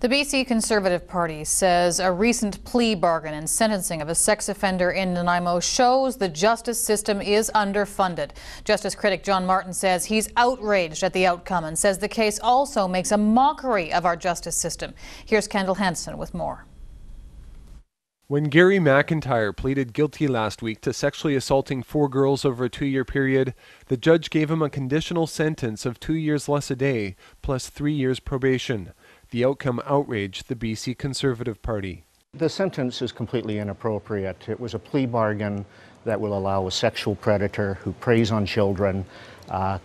The BC Conservative Party says a recent plea bargain and sentencing of a sex offender in Nanaimo shows the justice system is underfunded. Justice critic John Martin says he's outraged at the outcome and says the case also makes a mockery of our justice system. Here's Kendall Hansen with more. When Gary McIntyre pleaded guilty last week to sexually assaulting 4 girls over a 2-year period, the judge gave him a conditional sentence of 2 years less a day, plus 3 years probation. The outcome outraged the BC Conservative Party. The sentence is completely inappropriate. It was a plea bargain that will allow a sexual predator who preys on children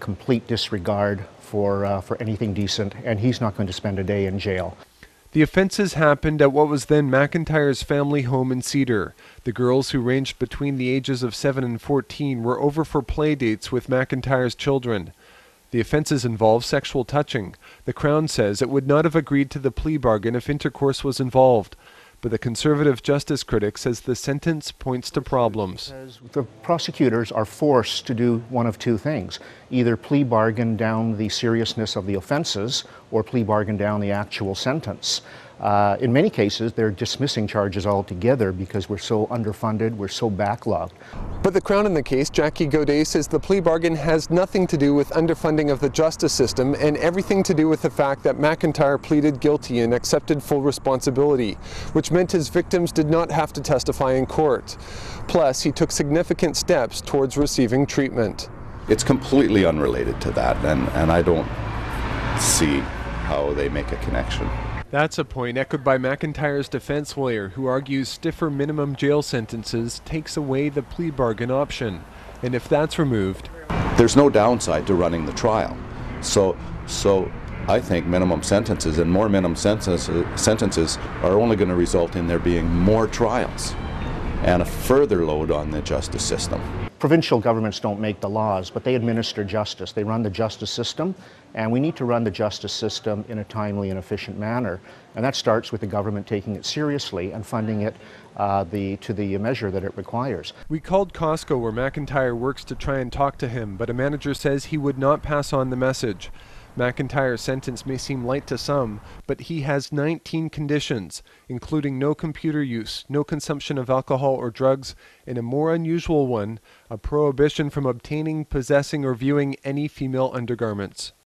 complete disregard for anything decent, and he's not going to spend a day in jail. The offenses happened at what was then McIntyre's family home in Cedar. The girls, who ranged between the ages of 7 and 14, were over for play dates with McIntyre's children. The offenses involve sexual touching. The Crown says it would not have agreed to the plea bargain if intercourse was involved. But the Conservative justice critic says the sentence points to problems. The prosecutors are forced to do one of two things: either plea bargain down the seriousness of the offenses or plea bargain down the actual sentence. In many cases, they're dismissing charges altogether because we're so underfunded, we're so backlogged. But the Crown in the case, Jackie Godet, says the plea bargain has nothing to do with underfunding of the justice system and everything to do with the fact that McIntyre pleaded guilty and accepted full responsibility, which meant his victims did not have to testify in court. Plus, he took significant steps towards receiving treatment. It's completely unrelated to that, and I don't see how they make a connection. That's a point echoed by McIntyre's defense lawyer, who argues stiffer minimum jail sentences takes away the plea bargain option. And if that's removed, there's no downside to running the trial. So I think minimum sentences and more minimum sentences are only going to result in there being more trials and a further load on the justice system. Provincial governments don't make the laws, but they administer justice. They run the justice system, and we need to run the justice system in a timely and efficient manner. And that starts with the government taking it seriously and funding it to the measure that it requires. We called Costco, where McIntyre works, to try and talk to him, but a manager says he would not pass on the message. McIntyre's sentence may seem light to some, but he has 19 conditions, including no computer use, no consumption of alcohol or drugs, and a more unusual one, a prohibition from obtaining, possessing, or viewing any female undergarments.